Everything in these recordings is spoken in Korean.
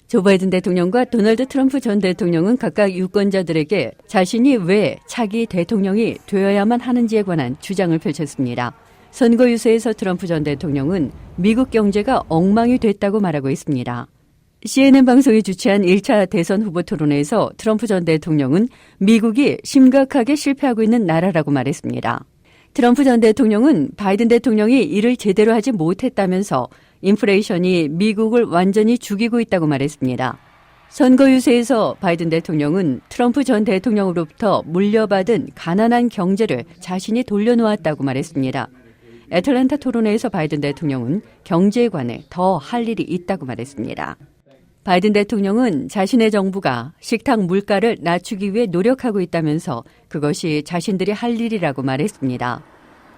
조 바이든 대통령과 도널드 트럼프 전 대통령은 각각 유권자들에게 자신이 왜 차기 대통령이 되어야만 하는지에 관한 주장을 펼쳤습니다. 선거 유세에서 트럼프 전 대통령은 미국 경제가 엉망이 됐다고 말하고 있습니다. CNN 방송이 주최한 1차 대선 후보 토론회에서 트럼프 전 대통령은 미국이 심각하게 실패하고 있는 나라라고 말했습니다. 트럼프 전 대통령은 바이든 대통령이 일을 제대로 하지 못했다면서 인플레이션이 미국을 완전히 죽이고 있다고 말했습니다. 선거 유세에서 바이든 대통령은 트럼프 전 대통령으로부터 물려받은 가난한 경제를 자신이 돌려놓았다고 말했습니다. 애틀랜타 토론회에서 바이든 대통령은 경제에 관해 더 할 일이 있다고 말했습니다. 바이든 대통령은 자신의 정부가 식탁 물가를 낮추기 위해 노력하고 있다면서 그것이 자신들이 할 일이라고 말했습니다.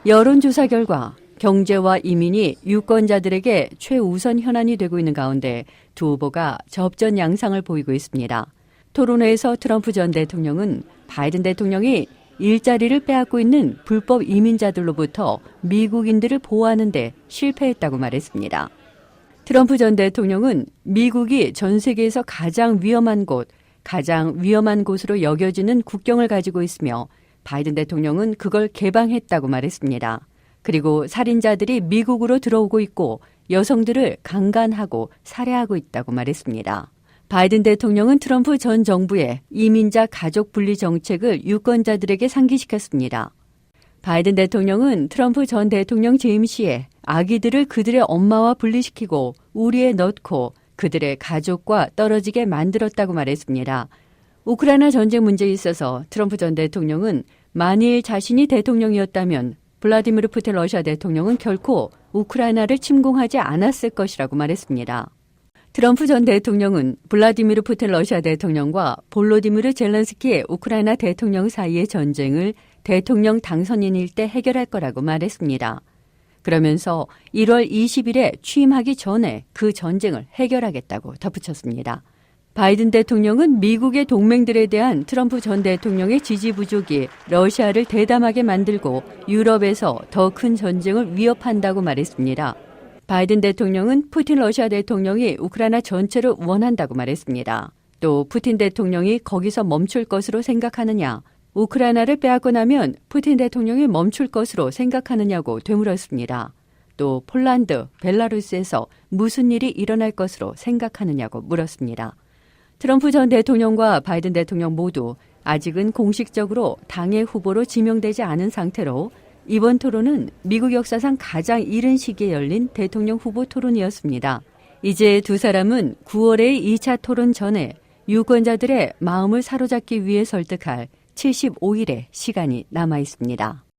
여론조사 결과 경제와 이민이 유권자들에게 최우선 현안이 되고 있는 가운데 두 후보가 접전 양상을 보이고 있습니다. 토론회에서 트럼프 전 대통령은 바이든 대통령이 일자리를 빼앗고 있는 불법 이민자들로부터 미국인들을 보호하는 데 실패했다고 말했습니다. 트럼프 전 대통령은 미국이 전 세계에서 가장 위험한 곳으로 여겨지는 국경을 가지고 있으며 바이든 대통령은 그걸 개방했다고 말했습니다. 그리고 살인자들이 미국으로 들어오고 있고 여성들을 강간하고 살해하고 있다고 말했습니다. 바이든 대통령은 트럼프 전 정부의 이민자 가족 분리 정책을 유권자들에게 상기시켰습니다. 바이든 대통령은 트럼프 전 대통령 재임 시에 아기들을 그들의 엄마와 분리시키고 우리에 넣고 그들의 가족과 떨어지게 만들었다고 말했습니다. 우크라이나 전쟁 문제에 있어서 트럼프 전 대통령은 만일 자신이 대통령이었다면 블라디미르 푸틴 러시아 대통령은 결코 우크라이나를 침공하지 않았을 것이라고 말했습니다. 트럼프 전 대통령은 블라디미르 푸틴 러시아 대통령과 볼로디미르 젤렌스키 우크라이나 대통령 사이의 전쟁을 대통령 당선인일 때 해결할 거라고 말했습니다. 그러면서 1월 20일에 취임하기 전에 그 전쟁을 해결하겠다고 덧붙였습니다. 바이든 대통령은 미국의 동맹들에 대한 트럼프 전 대통령의 지지 부족이 러시아를 대담하게 만들고 유럽에서 더 큰 전쟁을 위협한다고 말했습니다. 바이든 대통령은 푸틴 러시아 대통령이 우크라이나 전체를 원한다고 말했습니다. 또 푸틴 대통령이 거기서 멈출 것으로 생각하느냐, 우크라이나를 빼앗고 나면 푸틴 대통령이 멈출 것으로 생각하느냐고 되물었습니다. 또 폴란드, 벨라루스에서 무슨 일이 일어날 것으로 생각하느냐고 물었습니다. 트럼프 전 대통령과 바이든 대통령 모두 아직은 공식적으로 당의 후보로 지명되지 않은 상태로 이번 토론은 미국 역사상 가장 이른 시기에 열린 대통령 후보 토론이었습니다. 이제 두 사람은 9월의 2차 토론 전에 유권자들의 마음을 사로잡기 위해 설득할 75일의 시간이 남아 있습니다.